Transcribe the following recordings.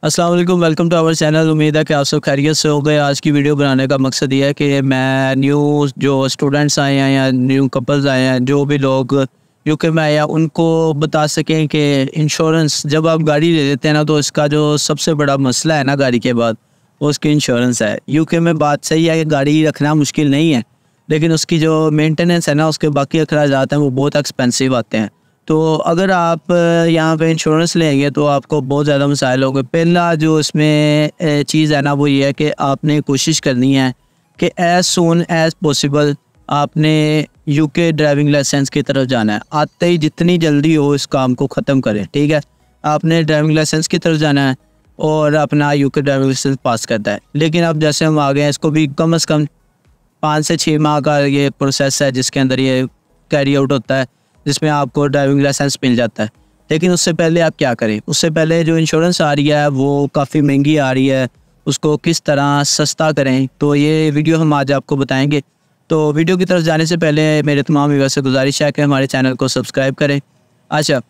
अस्सलाम वालेकुम, welcome to our channel. उम्मीद है कि आप सब खैरियत से हो गए। आज की वीडियो बनाने का मकसद ये है कि मैं न्यू जो स्टूडेंट्स आए हैं या न्यू कपल्स आए हैं, जो भी लोग यूके में आए हैं, उनको बता सकें कि इंश्योरेंस जब आप गाड़ी ले लेते हैं ना, तो इसका जो सबसे बड़ा मसला है ना गाड़ी के बाद, वो उसकी इंश्योरेंस है। यूके में बात सही है कि गाड़ी रखना मुश्किल नहीं है, लेकिन उसकी जो मेंटेनेंस है ना, उसके बाकी अखराजात हैं वो बहुत एक्सपेंसिव आते हैं। तो अगर आप यहाँ पे इंश्योरेंस लेंगे तो आपको बहुत ज़्यादा मसाइल होंगे। पहला जो इसमें चीज़ है ना, वो ये है कि आपने कोशिश करनी है कि एज़ सून एज़ पॉसिबल आपने यूके ड्राइविंग लाइसेंस की तरफ जाना है। आते ही जितनी जल्दी हो इस काम को ख़त्म करें, ठीक है। आपने ड्राइविंग लाइसेंस की तरफ जाना है और अपना यूके ड्राइविंग लाइसेंस पास करता है। लेकिन अब जैसे हम आ गए हैं, इसको भी कम से कम 5 से 6 माह का ये प्रोसेस है जिसके अंदर ये कैरी आउट होता है, जिसमें आपको ड्राइविंग लाइसेंस मिल जाता है। लेकिन उससे पहले आप क्या करें, उससे पहले जो इंश्योरेंस आ रही है वो काफ़ी महंगी आ रही है, उसको किस तरह सस्ता करें, तो ये वीडियो हम आज आपको बताएंगे। तो वीडियो की तरफ जाने से पहले मेरे तमाम व्यूअर्स से गुजारिश है कि हमारे चैनल को सब्सक्राइब करें। अच्छा,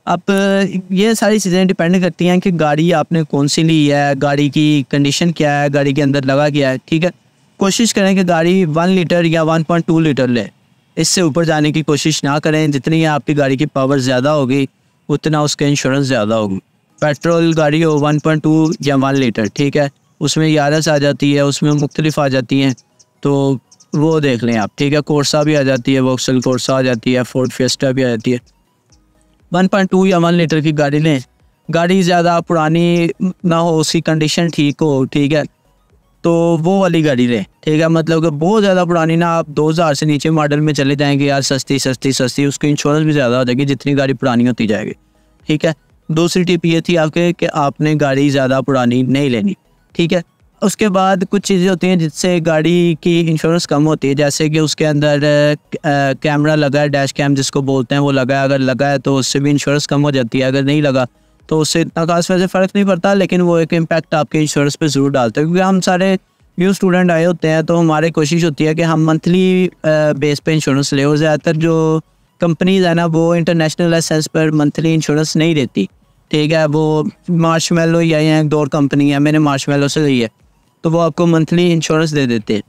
अब ये सारी चीज़ें डिपेंड करती हैं कि गाड़ी आपने कौन सी ली है, गाड़ी की कंडीशन क्या है, गाड़ी के अंदर लगा क्या है, ठीक है। कोशिश करें कि गाड़ी 1 लीटर या 1.2 लीटर ले, इससे ऊपर जाने की कोशिश ना करें। जितनी आपकी गाड़ी की पावर ज़्यादा होगी उतना उसका इंश्योरेंस ज़्यादा होगी। पेट्रोल गाड़ी हो 1.2 या 1 लीटर, ठीक है, उसमें यारस आ जाती है, उसमें मुख्तलिफ आ जाती हैं, तो वो देख लें आप, ठीक है। कोर्सा भी आ जाती है, वॉक्सवागन कोर्सा आ जाती है, फोर्ड फिएस्टा भी आ जाती है। 1.2 या 1 लीटर की गाड़ी लें। गाड़ी ज़्यादा पुरानी ना हो, उसकी कंडीशन ठीक हो, ठीक है, तो वो वाली गाड़ी लें, ठीक है। मतलब कि बहुत ज़्यादा पुरानी ना, आप 2000 से नीचे मॉडल में चले जाएंगे यार, सस्ती सस्ती सस्ती, उसकी इंश्योरेंस भी ज़्यादा हो जाएगी जितनी गाड़ी पुरानी होती जाएगी, ठीक है। दूसरी टिप ये थी आपके कि आपने गाड़ी ज़्यादा पुरानी नहीं लेनी, ठीक है। उसके बाद कुछ चीज़ें होती हैं जिससे गाड़ी की इंश्योरेंस कम होती है, जैसे कि उसके अंदर कैमरा लगा है, डैश कैम जिसको बोलते हैं, वो लगा है। अगर लगा है तो उससे भी इंश्योरेंस कम हो जाती है, अगर नहीं लगा तो उससे इतना खास वैसे फ़र्क नहीं पड़ता, लेकिन वो एक इम्पैक्ट आपके इंश्योरेंस पे ज़रूर डालता है। क्योंकि हम सारे न्यू स्टूडेंट आए होते हैं, तो हमारी कोशिश होती है कि हम मंथली बेस पे इंश्योरेंस लें। और ज़्यादातर जो कंपनीज़ है ना, वो इंटरनेशनल लाइसेंस पर मंथली इंश्योरेंस नहीं देती, ठीक है। वो मार्शमेलो या एक और कंपनी है, मैंने मार्शमेलो से ली है, तो वो आपको मंथली इंश्योरेंस दे देते हैं।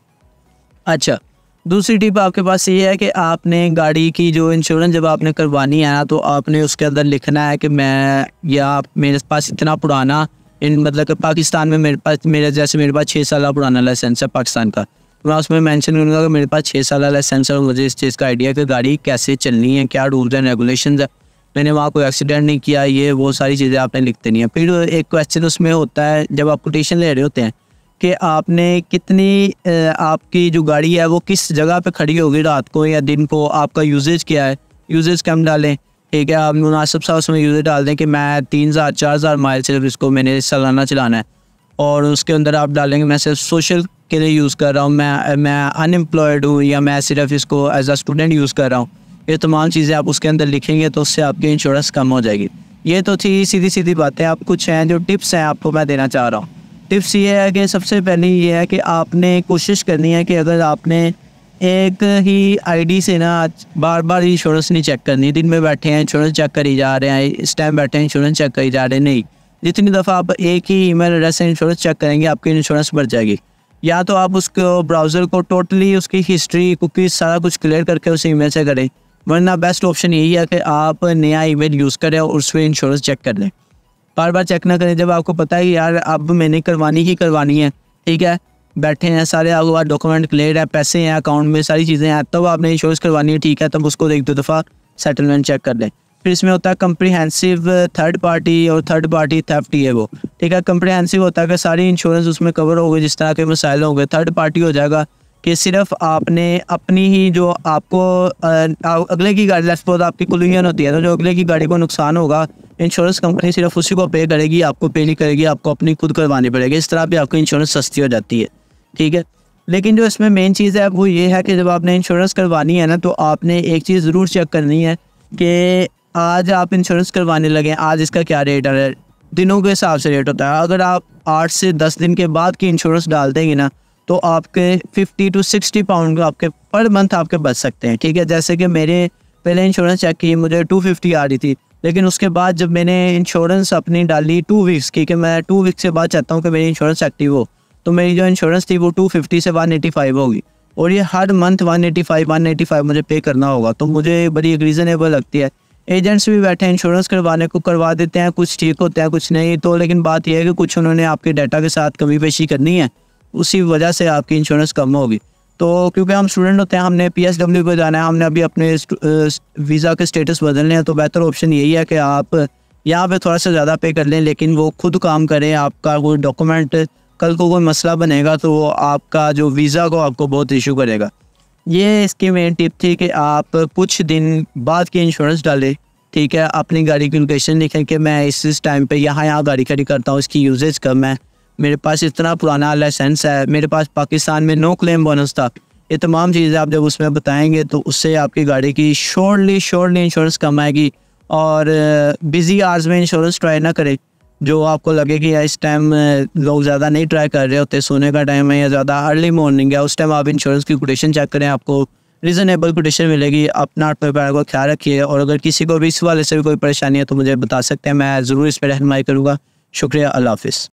अच्छा, दूसरी टिप आपके पास ये है कि आपने गाड़ी की जो इंश्योरेंस जब आपने करवानी है ना, तो आपने उसके अंदर लिखना है कि मैं या मेरे पास इतना पुराना मतलब कि पाकिस्तान में मेरे पास मेरे पास 6 साल पुराना लाइसेंस है पाकिस्तान का। तो मैं उसमें मेंशन करूँगा कि मेरे पास 6 साल लाइसेंस है और मुझे इस चीज़ का आइडिया है कि गाड़ी कैसे चलनी है, क्या रूल्स एंड रेगुलेशंस है, मैंने वहाँ कोई एक्सीडेंट नहीं किया, ये वो सारी चीज़ें आपने लिख देनी है। फिर एक क्वेश्चन उसमें होता है जब आप कोटेशन ले रहे होते हैं कि आपने कितनी आपकी जो गाड़ी है वो किस जगह पे खड़ी होगी, रात को या दिन को, आपका यूजेज क्या है, यूजेज कम डालें, ठीक है। आप मुनासिब सा उसमें यूजेज डाल दें कि मैं 3000-4000 माइल सिर्फ इसको मैंने सालाना चलाना है, और उसके अंदर आप डालेंगे मैं सिर्फ सोशल के लिए यूज़ कर रहा हूँ, मैं अनएम्प्लॉयड हूँ, या मैं सिर्फ इसको एज अ स्टूडेंट यूज़ कर रहा हूँ। ये तमाम चीज़ें आप उसके अंदर लिखेंगे तो उससे आपकी इंश्योरेंस कम हो जाएगी। ये तो थी सीधी सीधी बातें। आप कुछ हैं जो टिप्स हैं आपको मैं देना चाह रहा हूँ। टिप्स ये है कि सबसे पहले ये है कि आपने कोशिश करनी है कि अगर आपने एक ही आईडी से ना बार बार इंश्योरेंस नहीं चेक करनी। दिन में बैठे हैं इंश्योरेंस चेक करी जा रहे हैं, इस टाइम बैठे हैं इंश्योरेंस चेक करी जा रहे हैं, नहीं। जितनी दफ़ा आप एक ही ईमेल एड्रेस से इंश्योरेंस चेक करेंगे आपकी इंश्योरेंस बढ़ जाएगी। या तो आप उसको ब्राउज़र को टोटली उसकी हिस्ट्री कुकीज़ सारा कुछ क्लियर करके उस ईमेल से करें, वरना बेस्ट ऑप्शन यही है कि आप नया ईमेल यूज़ करें और उस पर इंश्योरेंस चेक कर लें। बार बार चेक ना करें। जब आपको पता है यार अब मैंने करवानी ही करवानी है, ठीक है, बैठे हैं सारे, आपके पास डॉक्यूमेंट क्लियर है, पैसे हैं अकाउंट में, सारी चीज़ें हैं, तब आपने इंश्योरेंस करवानी है, ठीक है, तब उसको 1-2 दफ़ा सेटलमेंट चेक कर लें। फिर इसमें होता है कम्प्रीहेंसिव थर्ड पार्टी और थर्ड पार्टी थेफ्ट, ही है वो, ठीक है। कम्प्रीहेंसिव होता है कि सारी इंश्योरेंस उसमें कवर हो गए जिस तरह के मसाइल हो गए। थर्ड पार्टी हो जाएगा कि सिर्फ आपने अपनी ही जो आपको अगले की गाड़ी, लेट्स सपोज आपकी कोलिजन होती है, तो जो अगले की गाड़ी को नुकसान होगा इंश्योरेंस कंपनी सिर्फ उसी को पे करेगी, आपको पे नहीं करेगी, आपको अपनी खुद करवानी पड़ेगी। इस तरह भी आपकी इंश्योरेंस सस्ती हो जाती है, ठीक है। लेकिन जो इसमें मेन चीज़ है वो ये है कि जब आपने इंश्योरेंस करवानी है ना, तो आपने एक चीज़ ज़रूर चेक करनी है कि आज आप इंश्योरेंस करवाने लगे, आज इसका क्या रेट है। दिनों के हिसाब से रेट होता है। अगर आप 8 से 10 दिन के बाद की इंश्योरेंस डाल देंगे ना, तो आपके 50 to 60 पाउंड आपके पर मंथ आपके बच सकते हैं, ठीक है। जैसे कि मेरे पहले इंश्योरेंस चेक की मुझे 250 आ रही थी, लेकिन उसके बाद जब मैंने इंश्योरेंस अपनी डाली 2 वीक्स की, कि मैं 2 वीक्स के बाद चाहता हूँ कि मेरी इंश्योरेंस एक्टिव हो, तो मेरी जो इंश्योरेंस थी वो 250 से 185 होगी, और ये हर मंथ 185 मुझे पे करना होगा। तो मुझे बड़ी रीज़नेबल लगती है। एजेंट्स भी बैठे हैं इंश्योरेंस करवाने को, करवा देते हैं, कुछ ठीक होता है कुछ नहीं। तो लेकिन बात यह है कि कुछ उन्होंने आपके डाटा के साथ कमी पेशी करनी है, उसी वजह से आपकी इंश्योरेंस कम होगी। तो क्योंकि हम स्टूडेंट होते हैं, हमने PSW पे जाना है, हमने अभी अपने वीज़ा के स्टेटस बदलने हैं, तो बेहतर ऑप्शन यही है कि आप यहाँ पे थोड़ा सा ज़्यादा पे कर लें, लेकिन वो खुद काम करें। आपका कोई डॉक्यूमेंट कल को कोई मसला बनेगा तो वो आपका जो वीज़ा को आपको बहुत इशू करेगा। ये इसकी मेन टिप थी कि आप कुछ दिन बाद की इंश्योरेंस डालें, ठीक है। अपनी गाड़ी की लोकेशन लिखें कि मैं इस टाइम पे यहाँ गाड़ी खड़ी करता हूँ, इसकी यूजेज कम है, मेरे पास इतना पुराना लाइसेंस है, मेरे पास पाकिस्तान में नो क्लेम बोनस था। ये तमाम चीज़ें आप जब उसमें बताएंगे तो उससे आपकी गाड़ी की श्योरली इंश्योरेंस कम आएगी। और बिज़ी आवर्स में इंश्योरेंस ट्राई ना करें। जो आपको लगे कि इस टाइम लोग ज़्यादा नहीं ट्राई कर रहे होते, सोने का टाइम है या ज़्यादा अर्ली मॉर्निंग है, उस टाइम आप इंश्योरेंस की कोटेशन चेक करें, आपको रीज़नेबल कोटेशन मिलेगी। अपना पैर को ख्याल रखिए, और अगर किसी को भी इस वाले से भी कोई परेशानी है तो मुझे बता सकते हैं, मैं ज़रूर इस पर रहनुमाई करूँगा। शुक्रिया, अल्लाह हाफ़िज़।